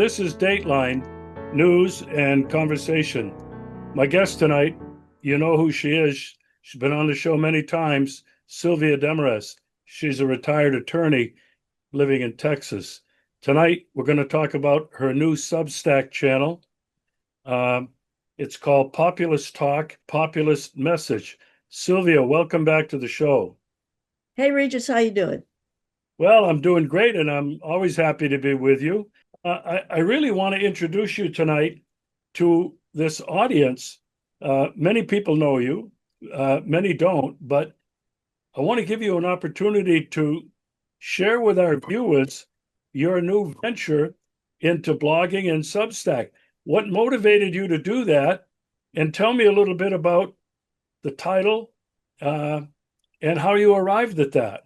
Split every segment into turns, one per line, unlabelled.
This is Dateline News and Conversation. My guest tonight, you know who she is. She's been on the show many times, Sylvia Demarest. She's a retired attorney living in Texas. Tonight, we're going to talk about her new Substack channel. It's called Populist Talk, Populist Message. Sylvia, welcome back to the show.
Hey, Regis, how you doing?
Well, I'm doing great, and I'm always happy to be with you. I really want to introduce you tonight to this audience. Many people know you, many don't, but I want to give you an opportunity to share with our viewers your new venture into blogging and Substack. What motivated you to do that? And tell me a little bit about the title and how you arrived at that.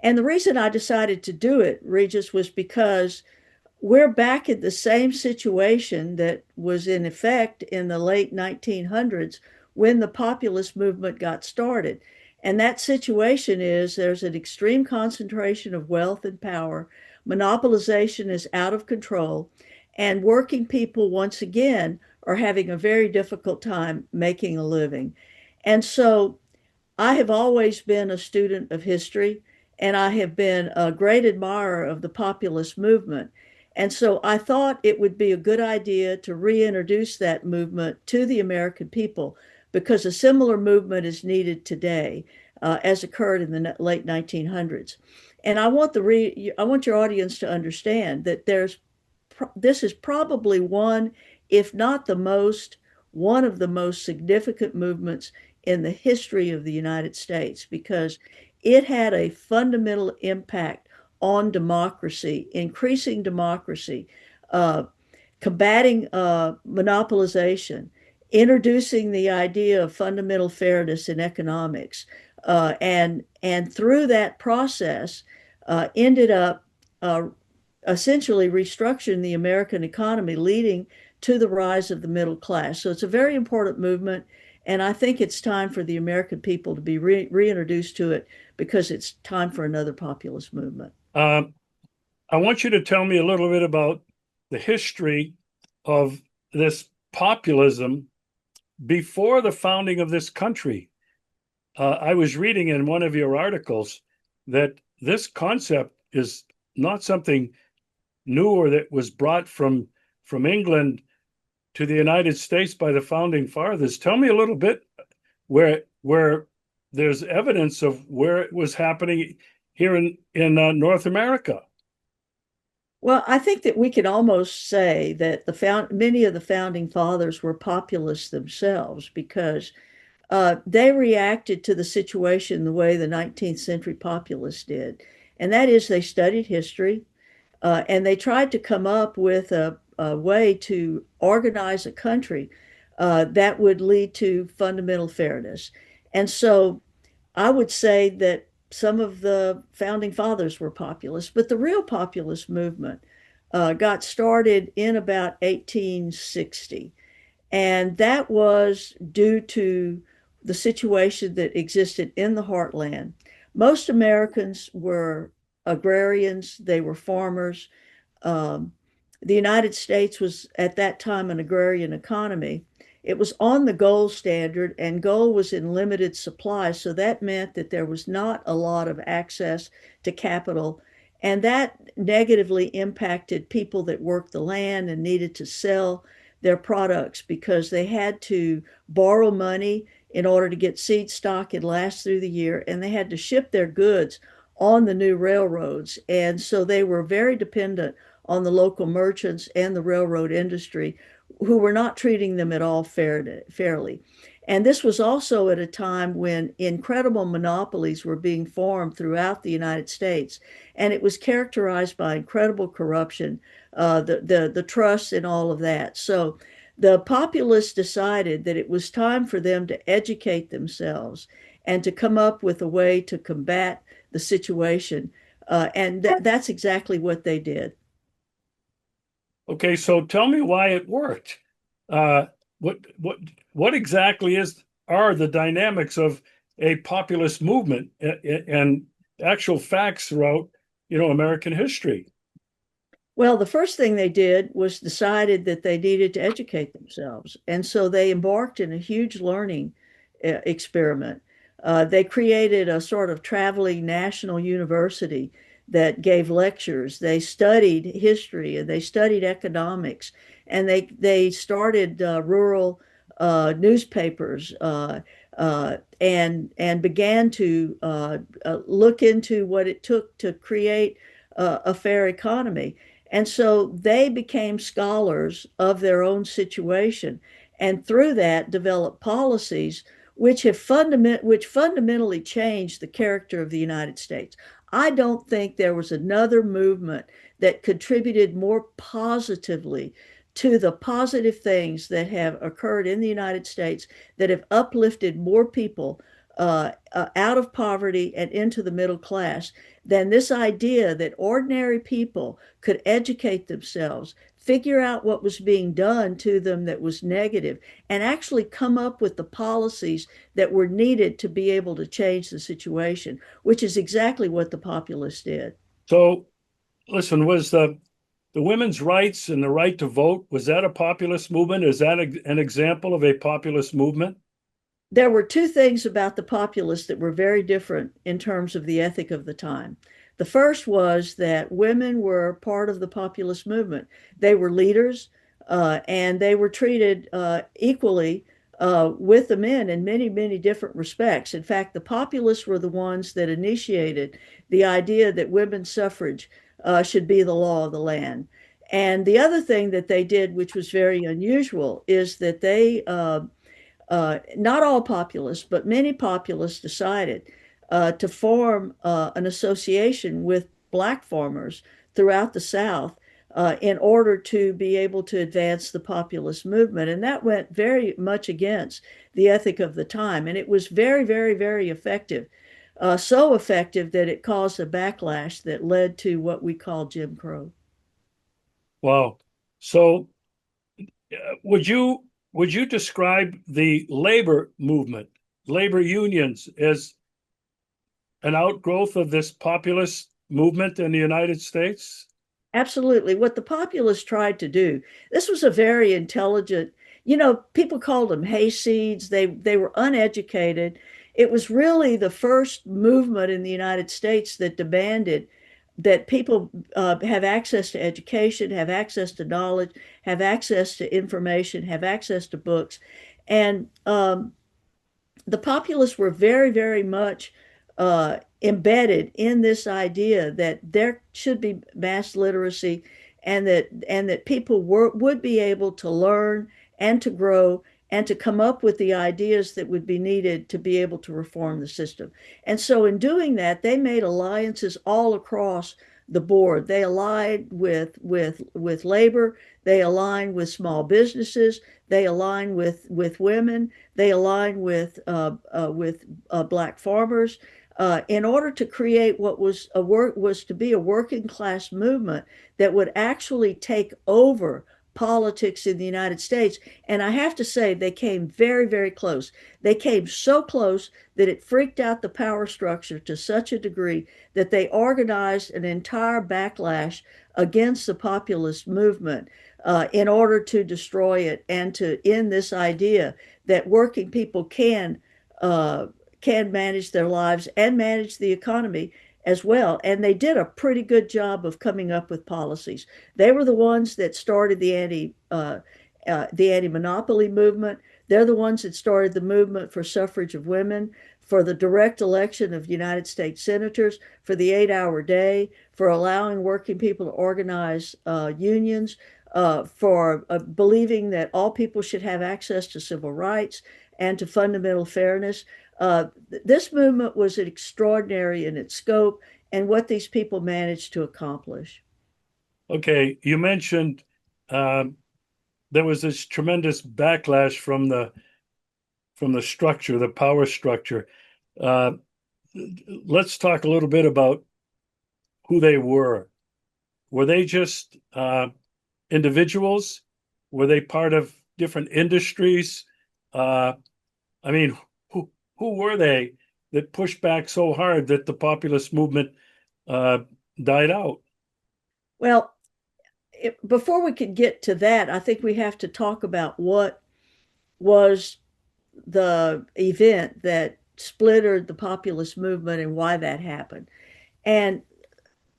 And the reason I decided to do it, Regis, was because we're back in the same situation that was in effect in the late 1900s when the populist movement got started. And that situation is there's an extreme concentration of wealth and power, monopolization is out of control, and working people, once again, are having a very difficult time making a living. And so I have always been a student of history, and I have been a great admirer of the populist movement. And so I thought it would be a good idea to reintroduce that movement to the American people because a similar movement is needed today, as occurred in the late 1900s. And I want your audience to understand that this is probably one, if not the most, one of the most significant movements in the history of the United States because it had a fundamental impact on democracy, increasing democracy, uh, combating monopolization, introducing the idea of fundamental fairness in economics, and through that process, ended up essentially restructuring the American economy, leading to the rise of the middle class. So it's a very important movement. And I think it's time for the American people to be reintroduced to it because it's time for another populist movement.
Um, I want you to tell me a little bit about the history of this populism before the founding of this country. I was reading in one of your articles that this concept is not something new or that was brought from England to the United States by the founding fathers. Tell me a little bit where there's evidence of where it was happening here in North America.
Well, I think that we can almost say that many of the founding fathers were populists themselves because they reacted to the situation the way the 19th century populists did. And that is they studied history and they tried to come up with a way to organize a country that would lead to fundamental fairness. And so I would say that some of the founding fathers were populists, but the real populist movement got started in about 1860. And that was due to the situation that existed in the heartland. Most Americans were agrarians, they were farmers. Um, the United States was at that time an agrarian economy. It was on the gold standard, and gold was in limited supply. So that meant that there was not a lot of access to capital. And that negatively impacted people that worked the land and needed to sell their products because they had to borrow money in order to get seed stock and last through the year. And they had to ship their goods on the new railroads. And so they were very dependent on the local merchants and the railroad industry who were not treating them at all fairly. And this was also at a time when incredible monopolies were being formed throughout the United States. And it was characterized by incredible corruption, the trusts and all of that. So the populists decided that it was time for them to educate themselves and to come up with a way to combat the situation. That's exactly what they did.
Okay, so tell me why it worked. Uh, what exactly are the dynamics of a populist movement and actual facts throughout, American history?
Well, the first thing they did was decided that they needed to educate themselves. And so they embarked in a huge learning experiment. They created a sort of traveling national university that gave lectures. They studied history and they studied economics, and they started rural newspapers and began to look into what it took to create a fair economy. And so they became scholars of their own situation, and through that developed policies which fundamentally changed the character of the United States. I don't think there was another movement that contributed more positively to the positive things that have occurred in the United States, that have uplifted more people out of poverty and into the middle class, than this idea that ordinary people could educate themselves, figure out what was being done to them that was negative, and actually come up with the policies that were needed to be able to change the situation, which is exactly what the populists did.
So, listen, was the women's rights and the right to vote, was that a populist movement? Is that an example of a populist movement?
There were two things about the populists that were very different in terms of the ethic of the time. The first was that women were part of the populist movement. They were leaders, and they were treated equally with the men in many, many different respects. In fact, the populists were the ones that initiated the idea that women's suffrage should be the law of the land. And the other thing that they did, which was very unusual, is that not all populists, but many populists decided to form an association with black farmers throughout the South in order to be able to advance the populist movement. And that went very much against the ethic of the time. And it was very, very, very effective. So effective that it caused a backlash that led to what we call Jim Crow.
Wow. So, would you describe the labor movement, labor unions, as an outgrowth of this populist movement in the United States?
Absolutely. What the populists tried to do, this was a very intelligent, people called them hayseeds. They were uneducated. It was really the first movement in the United States that demanded that people have access to education, have access to knowledge, have access to information, have access to books. And the populists were very, very much embedded in this idea that there should be mass literacy, and that people would be able to learn and to grow and to come up with the ideas that would be needed to be able to reform the system. And so in doing that, they made alliances all across the board. They aligned with labor, they aligned with small businesses, they aligned with women, they aligned with black farmers, in order to create what was to be a working class movement that would actually take over politics in the United States. And I have to say, they came very, very close. They came so close that it freaked out the power structure to such a degree that they organized an entire backlash against the populist movement in order to destroy it and to end this idea that working people can manage their lives and manage the economy as well. And they did a pretty good job of coming up with policies. They were the ones that started the anti-monopoly movement. They're the ones that started the movement for suffrage of women, for the direct election of United States senators, for the 8-hour day, for allowing working people to organize unions, for believing that all people should have access to civil rights and to fundamental fairness. This movement was extraordinary in its scope and what these people managed to accomplish.
Okay, you mentioned um, there was this tremendous backlash from the structure, the power structure. Uh, let's talk a little bit about who they were. Were they just individuals? Were they part of different industries? Uh, I mean, who were they that pushed back so hard that the populist movement uh, died out?
Well, before we could get to that, I think we have to talk about what was the event that splittered the populist movement and why that happened. And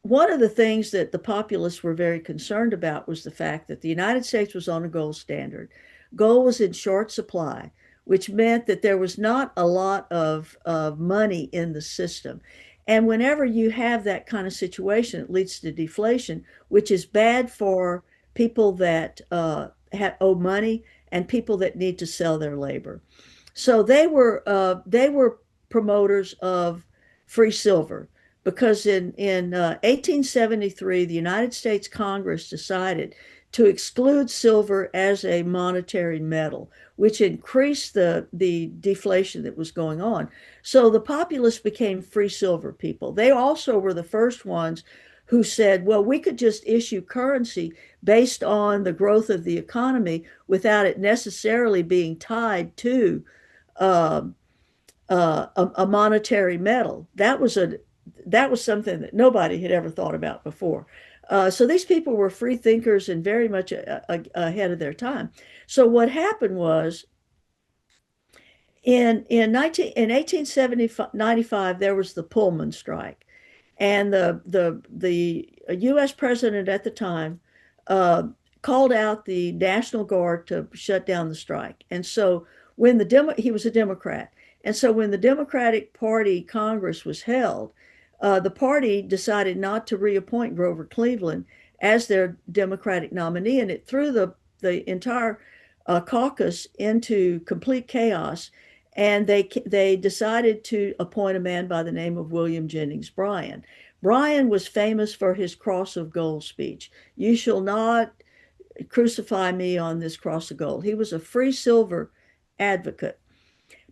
one of the things that the populists were very concerned about was the fact that the United States was on a gold standard. Gold was in short supply, which meant that there was not a lot of money in the system. And whenever you have that kind of situation, it leads to deflation, which is bad for people that owe money and people that need to sell their labor. So they were promoters of free silver because in 1873 the United States Congress decided to exclude silver as a monetary metal, which increased the deflation that was going on. So the populists became free silver people. They also were the first ones who said, well, we could just issue currency based on the growth of the economy without it necessarily being tied to uh, a monetary metal. That was something that nobody had ever thought about before. So these people were free thinkers and very much ahead of their time. So what happened was in 1895 there was the Pullman strike, and the U.S. president at the time uh, called out the National Guard to shut down the strike. And so he was a Democrat, and so when the Democratic Party Congress was held, the party decided not to reappoint Grover Cleveland as their Democratic nominee, and it threw the entire caucus into complete chaos. And they decided to appoint a man by the name of William Jennings Bryan. Bryan was famous for his cross of gold speech. You shall not crucify me on this cross of gold. He was a free silver advocate,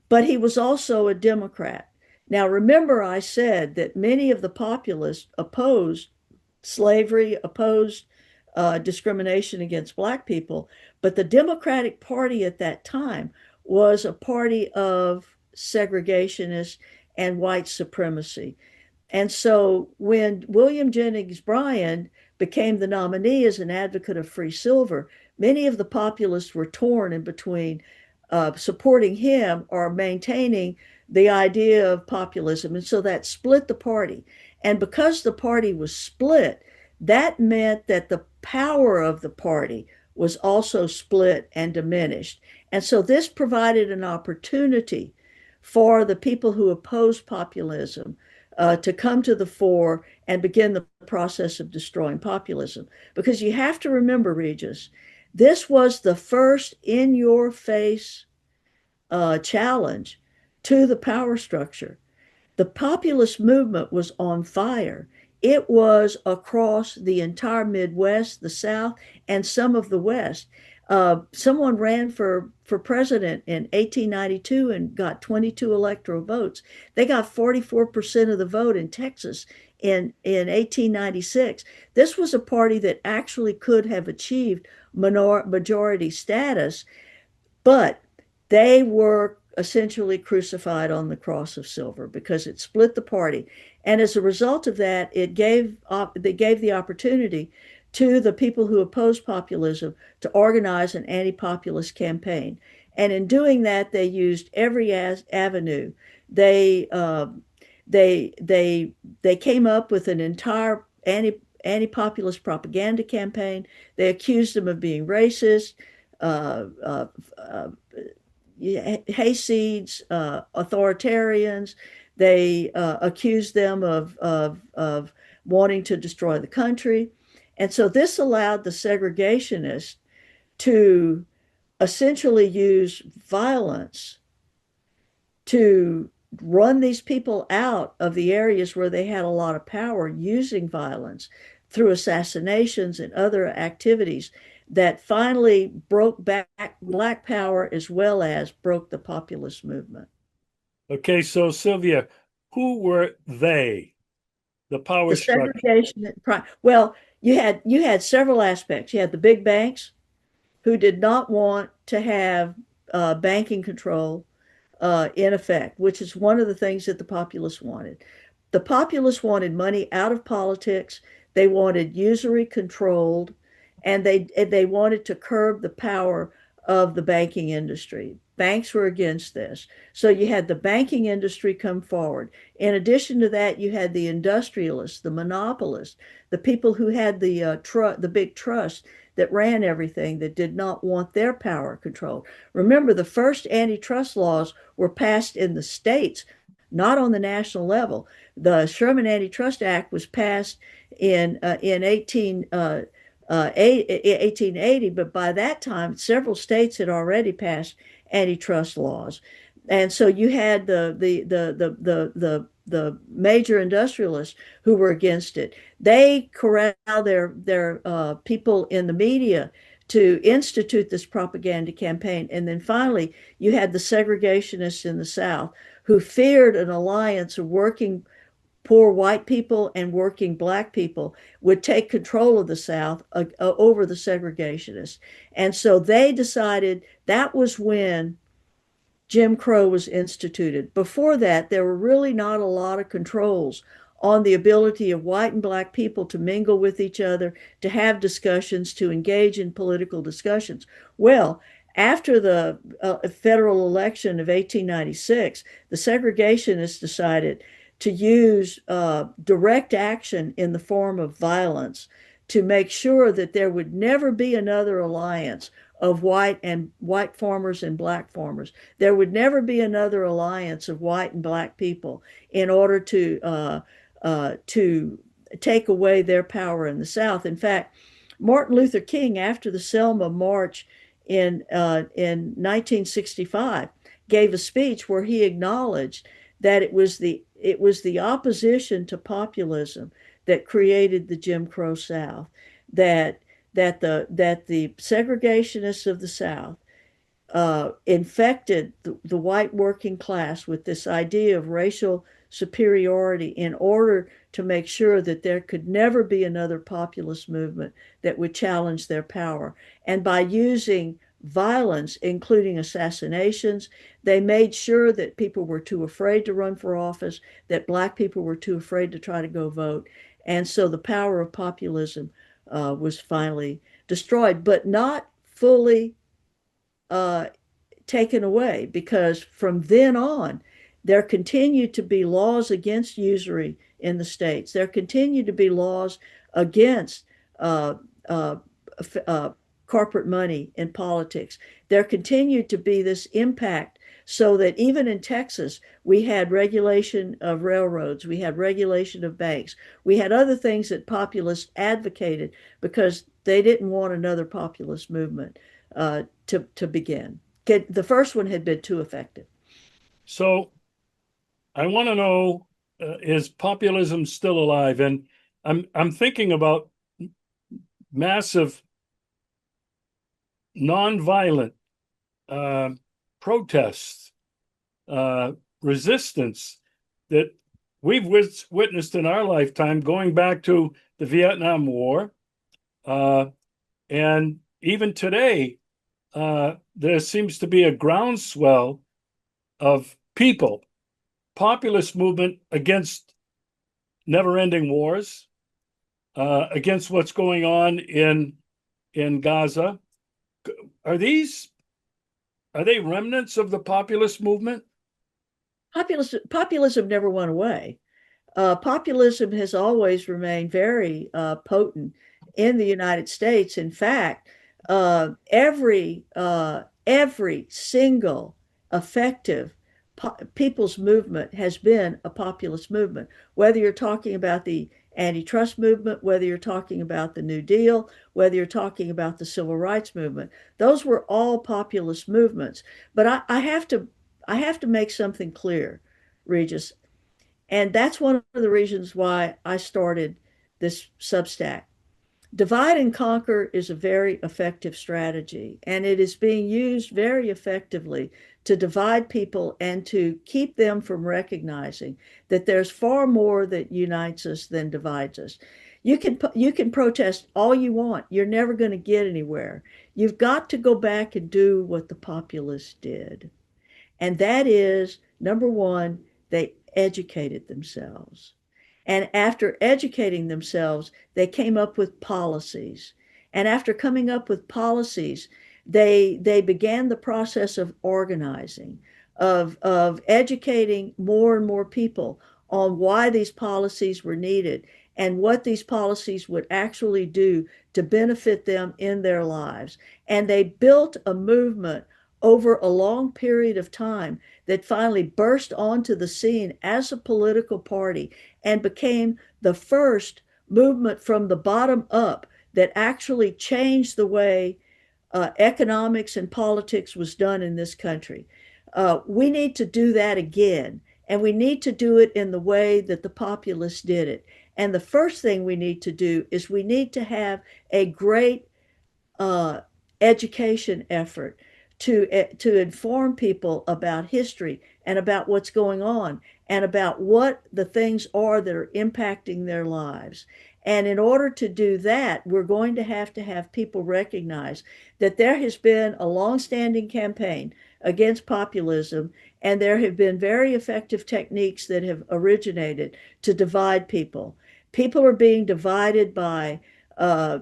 but he was also a Democrat. Now, remember, I said that many of the populists opposed slavery, opposed discrimination against Black people, but the Democratic Party at that time was a party of segregationists and white supremacy. And so when William Jennings Bryan became the nominee as an advocate of free silver, many of the populists were torn in between supporting him or maintaining the idea of populism. And so that split the party. And because the party was split, that meant that the power of the party was also split and diminished. And so this provided an opportunity for the people who opposed populism to come to the fore and begin the process of destroying populism. Because you have to remember, Regis, this was the first in your face challenge to the power structure. The populist movement was on fire. It was across the entire Midwest, the South, and some of the West. Someone ran for president in 1892 and got 22 electoral votes. They got 44% of the vote in Texas in 1896. This was a party that actually could have achieved majority status, but they were essentially crucified on the cross of silver because it split the party. And as a result of that, they gave the opportunity to the people who opposed populism to organize an anti-populist campaign. And in doing that, they used every avenue. They uh, they came up with an entire anti-populist propaganda campaign. They accused them of being racist, uh, uh, uh, hayseeds, authoritarians. They accused them of wanting to destroy the country. And so this allowed the segregationists to essentially use violence to run these people out of the areas where they had a lot of power using violence through assassinations and other activities that finally broke back Black power as well as broke the populist movement.
Okay, so Sylvia, who were they? The
The
power structure.
segregation, well, you had several aspects. You had the big banks who did not want to have banking control in effect, which is one of the things that the populists wanted. The populists wanted money out of politics. They wanted usury controlled, and they wanted to curb the power of the banking industry. Banks were against this. So you had the banking industry come forward. In addition to that, you had the industrialists, the monopolists, the people who had the big trust that ran everything that did not want their power controlled. Remember, the first antitrust laws were passed in the states, not on the national level. The Sherman Antitrust Act was passed in 1880, but by that time, several states had already passed antitrust laws. And so you had the major industrialists who were against it. They corral their people in the media to institute this propaganda campaign. And then finally, you had the segregationists in the South who feared an alliance of working poor white people and working black people would take control of the South over the segregationists. And so they decided that was when Jim Crow was instituted. Before that, there were really not a lot of controls on the ability of white and black people to mingle with each other, to have discussions, to engage in political discussions. Well, after the federal election of 1896, the segregationists decided to use direct action in the form of violence to make sure that there would never be another alliance of white farmers and black farmers. There would never be another alliance of white and black people in order to take away their power in the South. In fact, Martin Luther King, after the Selma March in 1965, gave a speech where he acknowledged that it was the opposition to populism that created the Jim Crow South, that the segregationists of the South infected the white working class with this idea of racial superiority in order to make sure that there could never be another populist movement that would challenge their power. And by using violence, including assassinations, they made sure that people were too afraid to run for office, that black people were too afraid to try to go vote. And so the power of populism was finally destroyed, but not fully uh, taken away, because from then on, there continued to be laws against usury in the states. There continued to be laws against uh, uh, uh, corporate money in politics. There continued to be this impact, so that even in Texas, we had regulation of railroads, we had regulation of banks, we had other things that populists advocated because they didn't want another populist movement to begin. The first one had been too effective.
So I want to know, is populism still alive? And I'm thinking about massive nonviolent uh, protests, uh, resistance that we've witnessed in our lifetime, going back to the Vietnam War. Uh, and even today, there seems to be a groundswell of people, populist movement against never-ending wars, against what's going on in Gaza. Are these are they remnants of the populist movement?
Populism never went away. Populism has always remained very potent in the United States. In fact, every single effective people's movement has been a populist movement. Whether you're talking about the antitrust movement, whether you're talking about the New Deal, whether you're talking about the civil rights movement, those were all populist movements. But I have to make something clear, Regis. And that's one of the reasons why I started this Substack. Divide and conquer is a very effective strategy, and it is being used very effectively to divide people and to keep them from recognizing that there's far more that unites us than divides us. You can protest all you want. You're never going to get anywhere. You've got to go back and do what the populists did. And that is, number one, they educated themselves. And after educating themselves, they came up with policies. And after coming up with policies, they began the process of organizing, of educating more and more people on why these policies were needed and what these policies would actually do to benefit them in their lives. And they built a movement over a long period of time that finally burst onto the scene as a political party and became the first movement from the bottom up that actually changed the way economics and politics was done in this country. We need to do that again, and we need to do it in the way that the populists did it. And the first thing we need to do is we need to have a great uh, education effort to inform people about history and about what's going on and about what the things are that are impacting their lives. And in order to do that, we're going to have people recognize that there has been a longstanding campaign against populism, and there have been very effective techniques that have originated to divide people. People are being divided by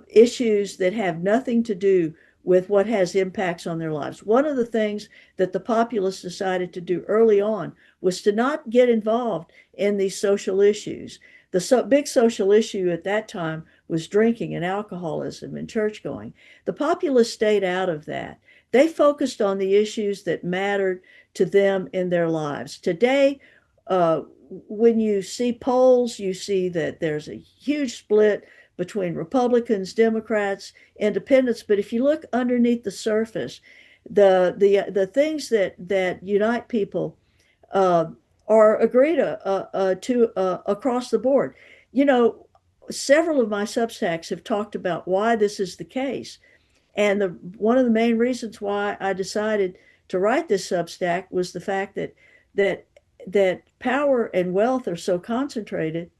issues that have nothing to do with what has impacts on their lives. One of the things that the populists decided to do early on was to not get involved in these social issues. The big social issue at that time was drinking and alcoholism and church going. The populists stayed out of that. They focused on the issues that mattered to them in their lives. Today, when you see polls, you see that there's a huge split between Republicans, Democrats, Independents. But if you look underneath the surface, the things that unite people uh, are agreed to across the board. You know, several of my Substacks have talked about why this is the case, and one of the main reasons why I decided to write this Substack was the fact that that power and wealth are so concentrated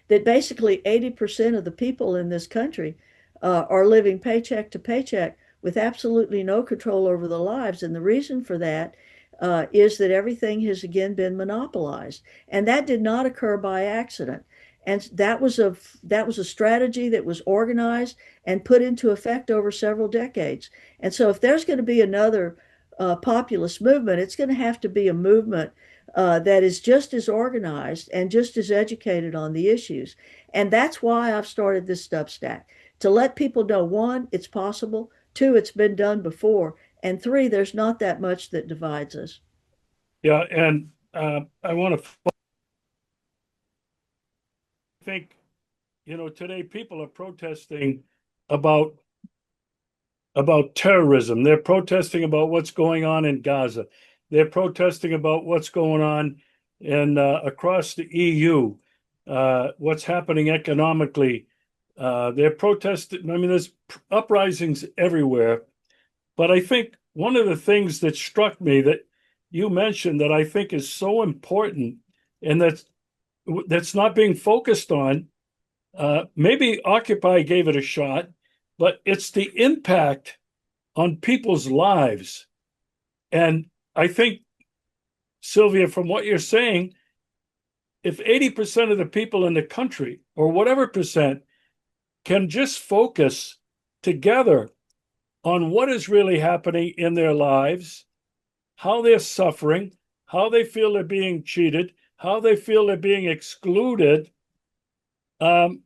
that basically 80% of the people in this country are living paycheck to paycheck with absolutely no control over their lives. And the reason for that is that everything has again been monopolized. And that did not occur by accident. And that was a strategy that was organized and put into effect over several decades. And so if there's going to be another populist movement, it's going to have to be a movement that is just as organized and just as educated on the issues. And that's why I've started this Substack, to let people know, one, it's possible, two, it's been done before, and three, there's not that much that divides us.
Yeah, and I want to think, today people are protesting about terrorism. They're protesting about what's going on in Gaza. They're protesting about what's going on in across the EU, what's happening economically. They're protesting. I mean, there's uprisings everywhere. But I think one of the things that struck me that you mentioned that I think is so important and that's not being focused on. Maybe Occupy gave it a shot, but it's the impact on people's lives. And I think, Sylvia, from what you're saying, if 80% of the people in the country, or whatever percent, can just focus together on what is really happening in their lives, how they're suffering, how they feel they're being cheated, how they feel they're being excluded, um,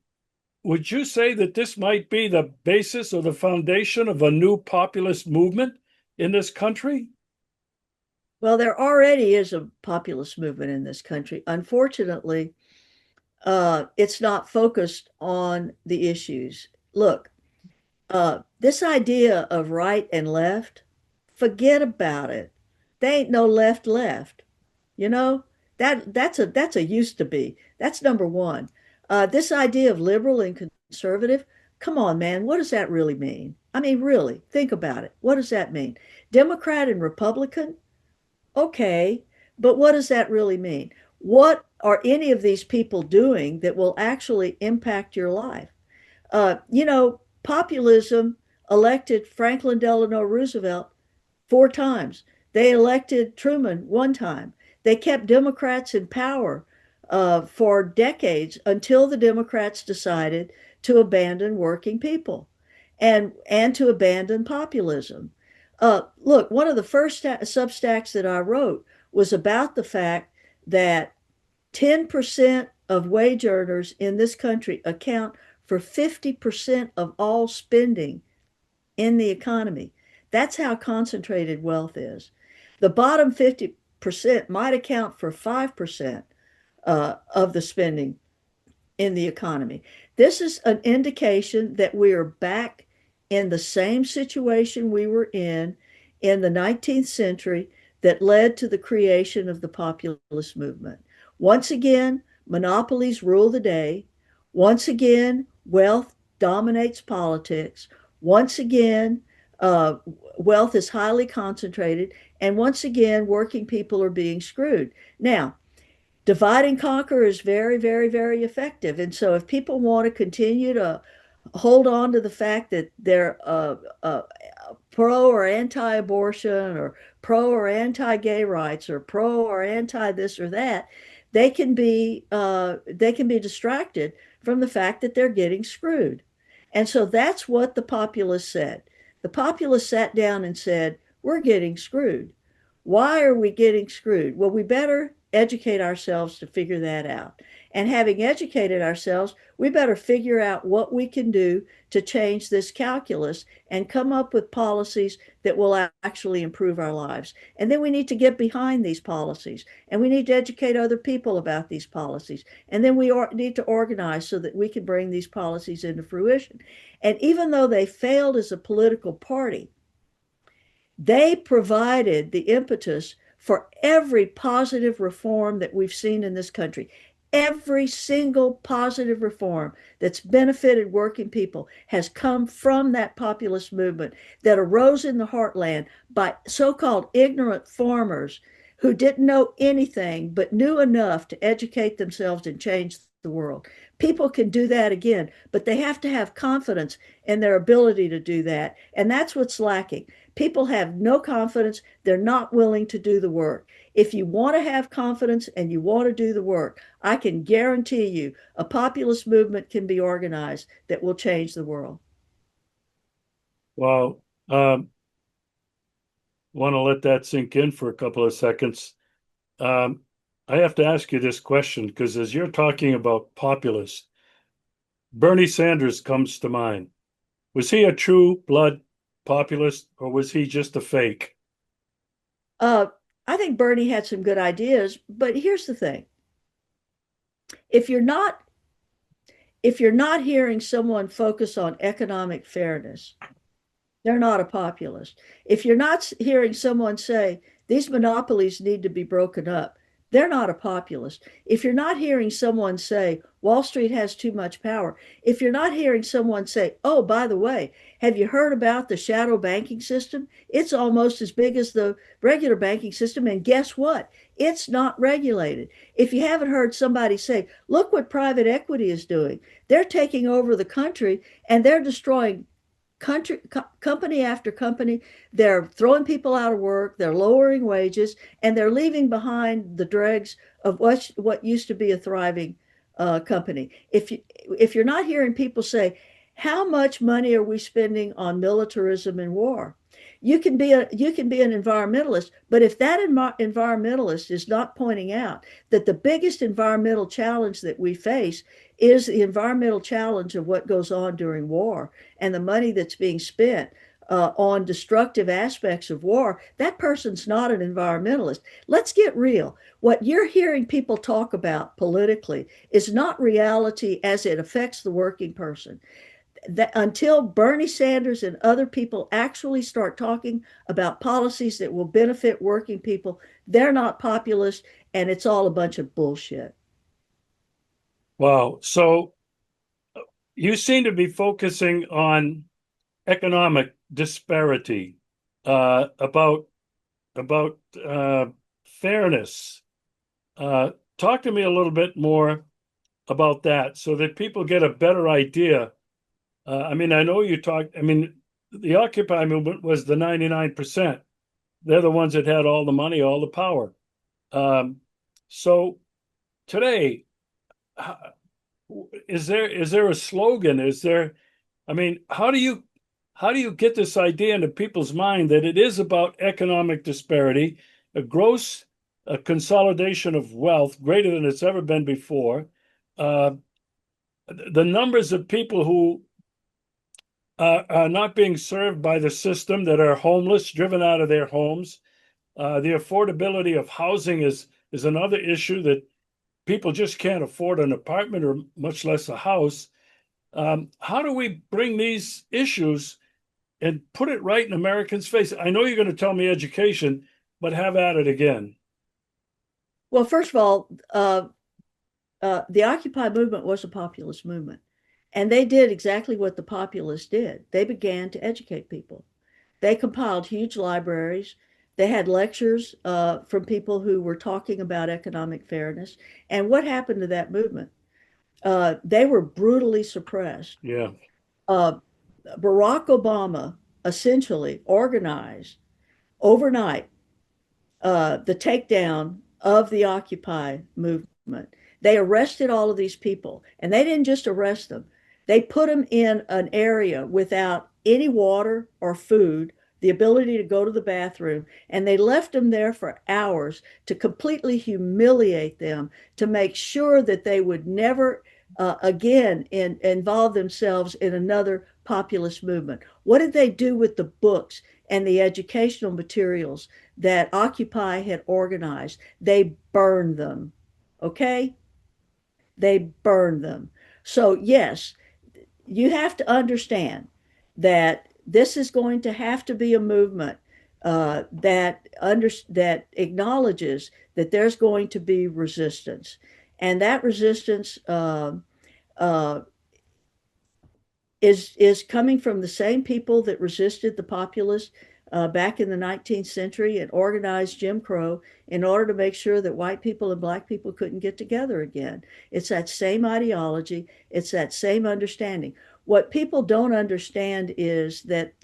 would you say that this might be the basis or the foundation of a new populist movement in this country?
Well, there already is a populist movement in this country. Unfortunately, it's not focused on the issues. Look, this idea of right and left, forget about it. There ain't no left left. You know, that's a used to be. That's number one. This idea of liberal and conservative, come on, man, what does that really mean? I mean, really, think about it. What does that mean? Democrat and Republican? Okay, but what does that really mean? What are any of these people doing that will actually impact your life? Populism elected Franklin Delano Roosevelt 4 times. They elected Truman 1 time. They kept Democrats in power for decades until the Democrats decided to abandon working people. and to abandon populism. Look, one of the first Substacks that I wrote was about the fact that 10% of wage earners in this country account for 50% of all spending in the economy. That's how concentrated wealth is. The bottom 50% might account for 5% of the spending in the economy. This is an indication that we are back in the same situation we were in the 19th century that led to the creation of the populist movement. Once again, monopolies rule the day. Once again, wealth dominates politics. Once again, uh, wealth is highly concentrated. And once again, working people are being screwed. Now, divide and conquer is very, very, very effective. And so if people want to continue to hold on to the fact that they're pro or anti-abortion or pro or anti-gay rights or pro or anti this or that, they can be distracted from the fact that they're getting screwed. And so that's what the populists said. The populists sat down and said, we're getting screwed. Why are we getting screwed? Well, we better educate ourselves to figure that out. And having educated ourselves, we better figure out what we can do to change this calculus and come up with policies that will actually improve our lives. And then we need to get behind these policies and we need to educate other people about these policies. And then we need to organize so that we can bring these policies into fruition. And even though they failed as a political party, they provided the impetus for every positive reform that we've seen in this country. Every single positive reform that's benefited working people has come from that populist movement that arose in the heartland by so-called ignorant farmers who didn't know anything but knew enough to educate themselves and change the world. People can do that again, but they have to have confidence in their ability to do that. And that's what's lacking. People have no confidence. They're not willing to do the work. If you want to have confidence and you want to do the work, I can guarantee you a populist movement can be organized that will change the world.
Well, want to let that sink in for a couple of seconds. Um, I have to ask you this question because as you're talking about populists, Bernie Sanders comes to mind. Was he a true blood populist or was he just a fake?
Uh, I think Bernie had some good ideas, but here's the thing. If you're not if you're not hearing someone focus on economic fairness, they're not a populist. If you're not hearing someone say these monopolies need to be broken up, they're not a populist. If you're not hearing someone say Wall Street has too much power, if you're not hearing someone say, oh, by the way, have you heard about the shadow banking system? It's almost as big as the regular banking system. And guess what? It's not regulated. If you haven't heard somebody say, look what private equity is doing, they're taking over the country and they're destroying company after company. They're throwing people out of work, they're lowering wages, and they're leaving behind the dregs of what used to be a thriving company. If you're not hearing people say, how much money are we spending on militarism and war? You can be an environmentalist, but if that environmentalist is not pointing out that the biggest environmental challenge that we face is the environmental challenge of what goes on during war and the money that's being spent on destructive aspects of war, that person's not an environmentalist. Let's get real. What you're hearing people talk about politically is not reality as it affects the working person. That until Bernie Sanders and other people actually start talking about policies that will benefit working people, they're not populist and it's all a bunch of bullshit.
Wow. So you seem to be focusing on economic disparity, about about fairness. Talk to me a little bit more about that so that people get a better idea. I mean, I know you talked, I mean, the Occupy movement was the 99%. They're the ones that had all the money, all the power. Um, so today, is there a slogan? Is there, I mean, how do you how do you get this idea into people's mind that it is about economic disparity, a gross consolidation of wealth greater than it's ever been before? Uh, the numbers of people who are not being served by the system, that are homeless, driven out of their homes. The affordability of housing is another issue, that people just can't afford an apartment or much less a house. How do we bring these issues and put it right in Americans' face? I know you're going to tell me education, but have at it again.
Well, first of all, the Occupy movement was a populist movement, and they did exactly what the populists did. They began to educate people. They compiled huge libraries. They had lectures from people who were talking about economic fairness. And what happened to that movement? They were brutally suppressed.
Yeah.
Uh, Barack Obama essentially organized overnight the takedown of the Occupy movement. They arrested all of these people, and they didn't just arrest them, they put them in an area without any water or food, the ability to go to the bathroom, and they left them there for hours to completely humiliate them, to make sure that they would never again involve themselves in another populist movement. What did they do with the books and the educational materials that Occupy had organized? They burned them. Okay? They burned them. So, yes, you have to understand that this is going to have to be a movement that acknowledges that there's going to be resistance, and that resistance uh, is coming from the same people that resisted the populists back in the 19th century and organized Jim Crow in order to make sure that white people and black people couldn't get together again. It's that same ideology, it's that same understanding. What people don't understand is that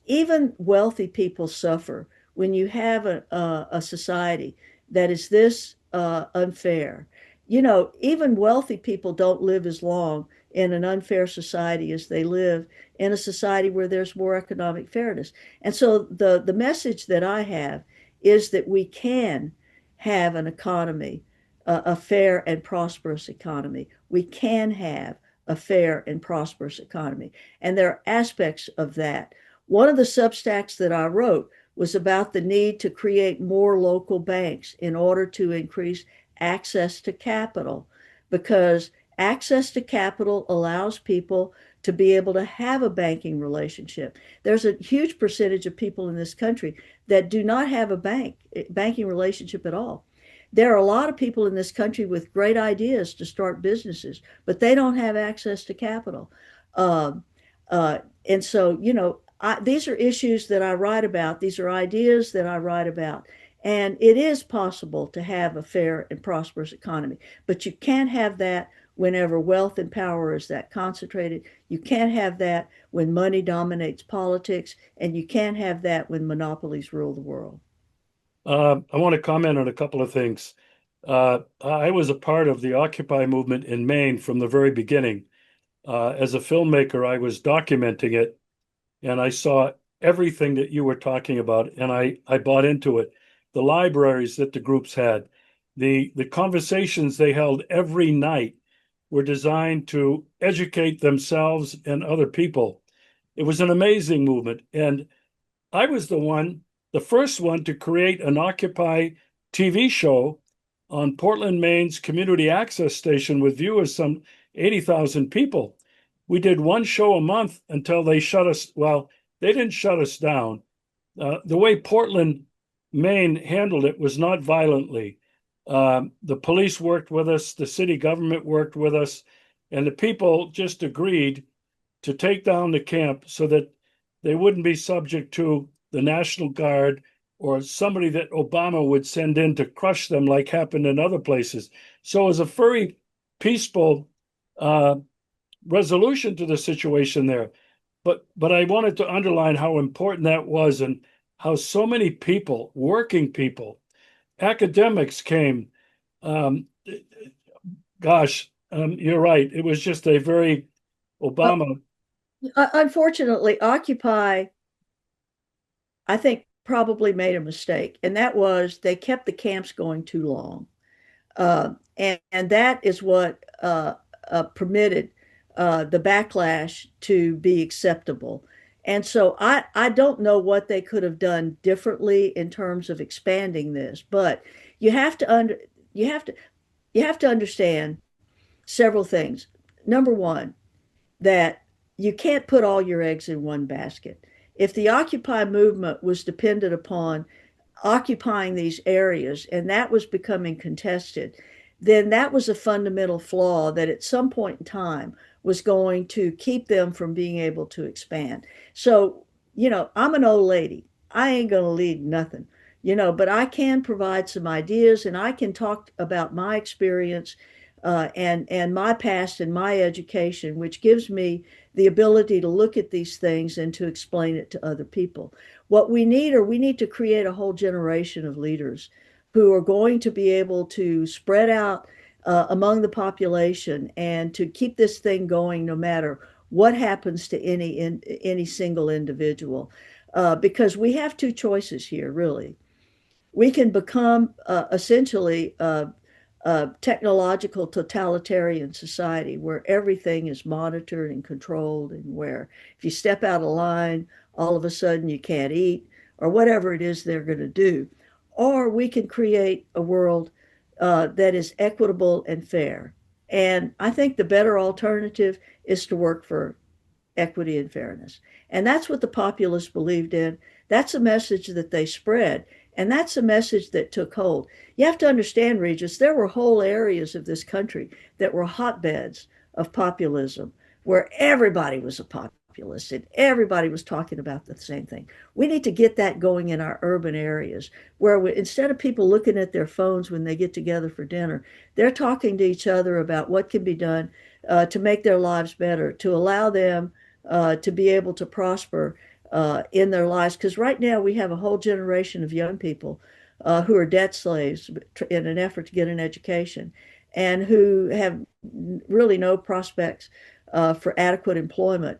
even wealthy people suffer when you have a society that is this unfair. You know, even wealthy people don't live as long in an unfair society as they live in a society where there's more economic fairness. And so the message that I have is that we can have an economy, a fair and prosperous economy. We can have a fair and prosperous economy. And there are aspects of that. One of the Substacks that I wrote was about the need to create more local banks in order to increase access to capital, because access to capital allows people to be able to have a banking relationship. There's a huge percentage of people in this country that do not have a banking relationship at all. There are a lot of people in this country with great ideas to start businesses, but they don't have access to capital. Um, and so, you know, these are issues that I write about. These are ideas that I write about. And it is possible to have a fair and prosperous economy, but you can't have that whenever wealth and power is that concentrated. You can't have that when money dominates politics, and you can't have that when monopolies rule the world.
I want to comment on a couple of things. I was a part of the Occupy movement in Maine from the very beginning. As a filmmaker, I was documenting it, and I saw everything that you were talking about, and I bought into it. The libraries that the groups had, the conversations they held every night were designed to educate themselves and other people. It was an amazing movement, and I was the first one to create an Occupy TV show on Portland, Maine's community access station with viewers, some 80,000 people. We did one show a month until they shut us. Well, they didn't shut us down. The way Portland, Maine handled it was not violently. The police worked with us, the city government worked with us, and the people just agreed to take down the camp so that they wouldn't be subject to the National Guard or somebody that Obama would send in to crush them, like happened in other places. So it was a very peaceful uh, resolution to the situation there. But I wanted to underline how important that was, and how so many people, working people, academics came. Um, Gosh, you're right. It was just a very
Well,
Obama.
Unfortunately, Occupy, I think, probably made a mistake, and that was they kept the camps going too long. And that is what permitted the backlash to be acceptable. And so I don't know what they could have done differently in terms of expanding this, but you have to under you have to you have to understand several things. Number one, that you can't put all your eggs in one basket. If the Occupy movement was dependent upon occupying these areas and that was becoming contested, then that was a fundamental flaw that at some point in time was going to keep them from being able to expand. So, I'm an old lady. I ain't going to lead nothing, but I can provide some ideas and I can talk about my experience and my past and my education, which gives me the ability to look at these things and to explain it to other people. What we need to create a whole generation of leaders who are going to be able to spread out among the population and to keep this thing going no matter what happens to any single individual. Because we have two choices here, really. We can become essentially a technological totalitarian society where everything is monitored and controlled, and where if you step out of line, all of a sudden you can't eat, or whatever it is they're going to do. Or we can create a world that is equitable and fair. And I think the better alternative is to work for equity and fairness. And that's what the populists believed in. That's a message that they spread. And that's a message that took hold. You have to understand, Regis, there were whole areas of this country that were hotbeds of populism where everybody was a populist and everybody was talking about the same thing. We need to get that going in our urban areas where instead of people looking at their phones when they get together for dinner, they're talking to each other about what can be done to make their lives better, to allow them to be able to prosper in their lives. Because right now we have a whole generation of young people who are debt slaves in an effort to get an education and who have really no prospects for adequate employment.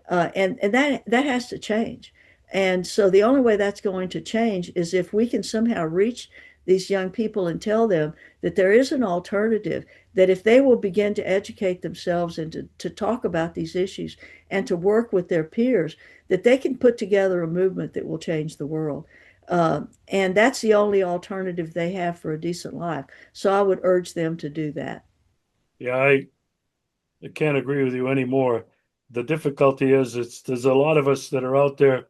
And that has to change. And so the only way that's going to change is if we can somehow reach these young people and tell them that there is an alternative, that if they will begin to educate themselves and to talk about these issues and to work with their peers, that they can put together a movement that will change the world. And that's the only alternative they have for a decent life. So I would urge them to do that.
Yeah, I can't agree with you anymore. The difficulty is there's a lot of us that are out there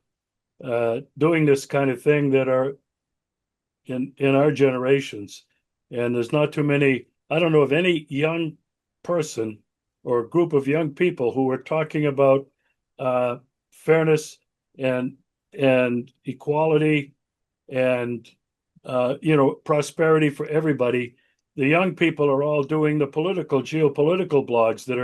doing this kind of thing that are in our generations, and there's not too many. I don't know of any young person or group of young people who are talking about fairness and equality and prosperity for everybody. The young people are all doing the geopolitical blogs that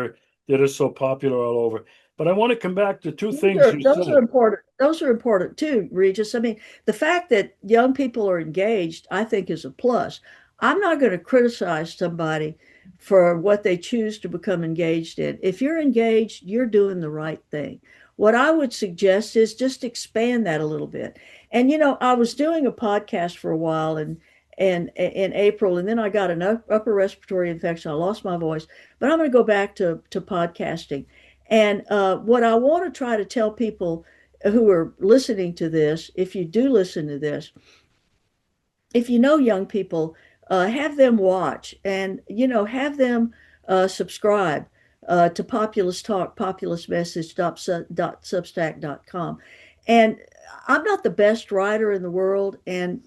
are so popular all over. But I want to come back to two things you
Those are
said.
important. Those are important too, Regis. I mean, the fact that young people are engaged, I think, is a plus. I'm not going to criticize somebody for what they choose to become engaged in. If you're engaged, you're doing the right thing. What I would suggest is just expand that a little bit. And I was doing a podcast for a while and in April, and then I got an upper respiratory infection. I lost my voice, but I'm going to go back to podcasting. And what I want to try to tell people who are listening to this, if you do listen to this, if you know young people, have them watch and, have them subscribe to Populist Talk, populistmessage.substack.com. And I'm not the best writer in the world. And,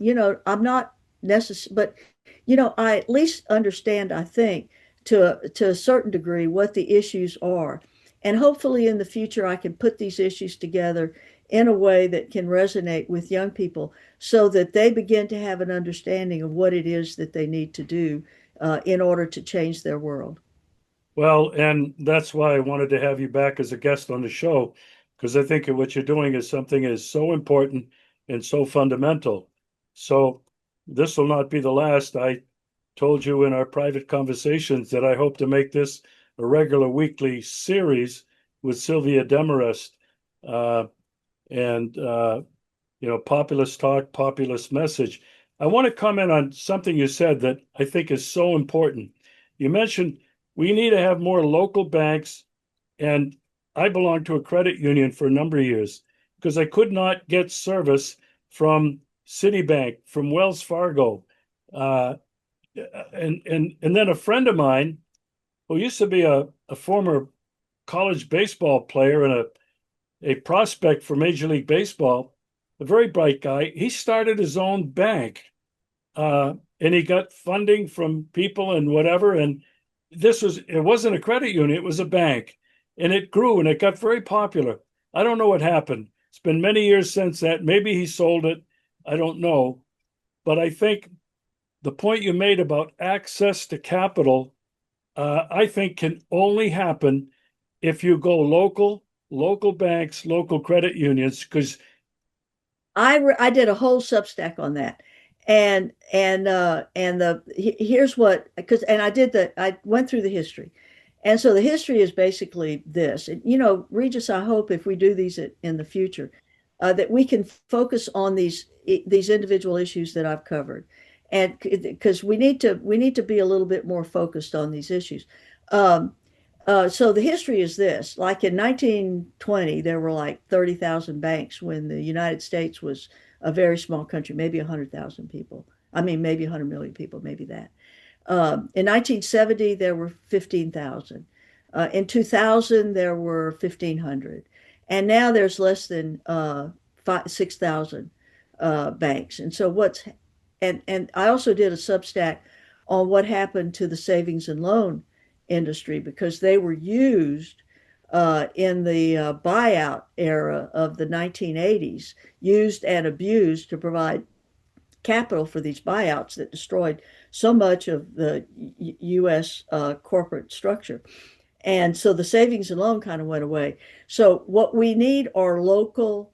I'm not necessary, but, I at least understand, I think, to a certain degree, what the issues are. And hopefully in the future, I can put these issues together in a way that can resonate with young people so that they begin to have an understanding of what it is that they need to do in order to change their world.
Well, and that's why I wanted to have you back as a guest on the show, because I think what you're doing is something is so important and so fundamental. So this will not be the last. I told you in our private conversations that I hope to make this a regular weekly series with Sylvia Demarest, uh, and populist talk, populist message. I want to comment on something you said that I think is so important. You mentioned we need to have more local banks, and I belonged to a credit union for a number of years because I could not get service from Citibank, from Wells Fargo, uh, and then a friend of mine who used to be a former college baseball player and a prospect for Major League Baseball, a very bright guy. He started his own bank, and he got funding from people and whatever. And it wasn't a credit union, it was a bank. And it grew and it got very popular. I don't know what happened. It's been many years since that. Maybe he sold it. I don't know. But I think the point you made about access to capital, I think can only happen if you go local banks, local credit unions, because
I did a whole Substack on that, and here's what, because and I went through the history, and so the history is basically this. And, Regis, I hope if we do these in the future, that we can focus on these individual issues that I've covered, and because we need to be a little bit more focused on these issues. Um, so the history is this: like in 1920, there were like 30,000 banks when the United States was a very small country, maybe 100,000 people. I mean, maybe 100 million people, maybe that. In 1970, there were 15,000. In 2000, there were 1,500. And now there's less than 6,000 banks. And so and I also did a Substack on what happened to the savings and loan industry because they were used in the buyout era of the 1980s, used and abused to provide capital for these buyouts that destroyed so much of the U.S. Corporate structure. And so the savings and loan kind of went away. So what we need are local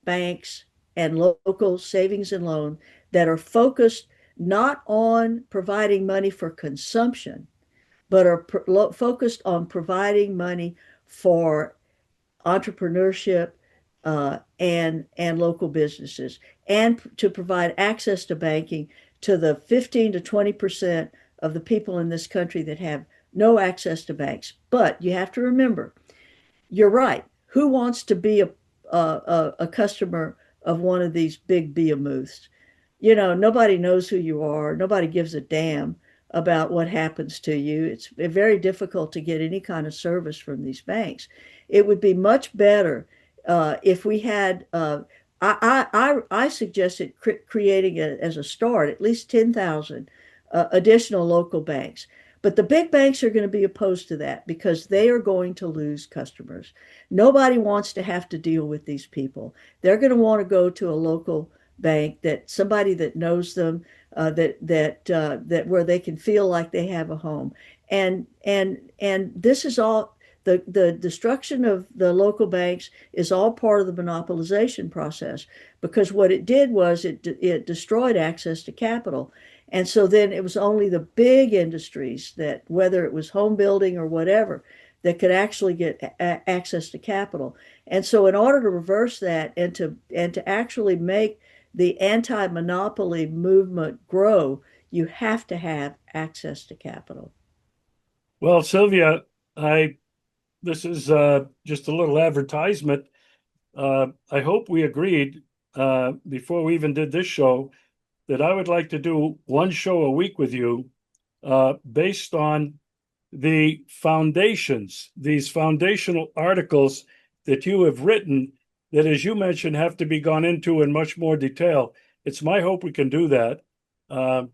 banks and local savings and loan that are focused not on providing money for consumption, but are focused on providing money for entrepreneurship and local businesses, and to provide access to banking to the 15 to 20% of the people in this country that have no access to banks. But you have to remember, you're right. Who wants to be a customer of one of these big behemoths? Nobody knows who you are. Nobody gives a damn about what happens to you. It's very difficult to get any kind of service from these banks. It would be much better if we had. I suggested creating as a start at least 10,000 additional local banks. But the big banks are going to be opposed to that because they are going to lose customers. Nobody wants to have to deal with these people. They're going to want to go to a local bank, that somebody that knows them, that where they can feel like they have a home. And this is all, the destruction of the local banks is all part of the monopolization process, because what it did was it destroyed access to capital. And so then it was only the big industries, that whether it was home building or whatever, that could actually get access to capital. And so in order to reverse that and to actually make the anti-monopoly movement grow, you have to have access to capital.
well, Sylvia, I this is just a little advertisement. I hope we agreed before we even did this show that I would like to do one show a week with you based on the foundations, these foundational articles that you have written that, as you mentioned, have to be gone into in much more detail. It's my hope we can do that. Uh,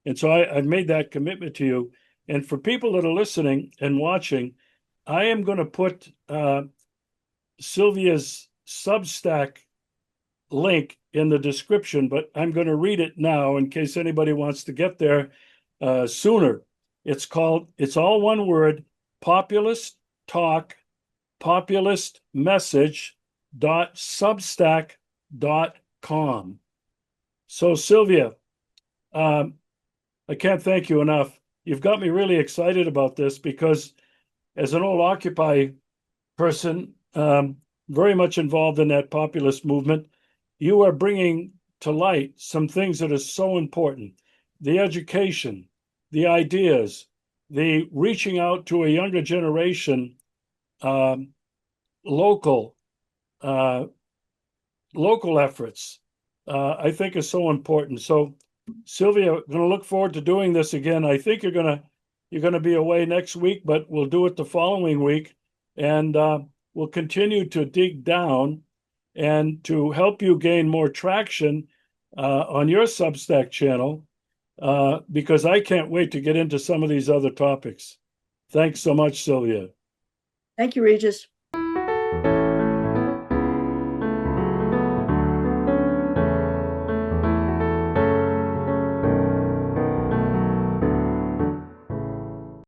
and so I've made that commitment to you. And for people that are listening and watching, I am going to put Sylvia's Substack link in the description, but I'm going to read it now in case anybody wants to get there sooner. It's all one word: populist talk, populist message .substack.com. So Sylvia, um, I can't thank you enough. You've got me really excited about this because as an old Occupy person, very much involved in that populist movement. You are bringing to light some things that are so important: the education, the ideas, the reaching out to a younger generation, um, local uh, local efforts. I think is so important. So, Sylvia, going to look forward to doing this again. I think you're gonna be away next week, but we'll do it the following week, and we'll continue to dig down and to help you gain more traction on your Substack channel, because I can't wait to get into some of these other topics. Thanks so much, Sylvia.
Thank you, Regis.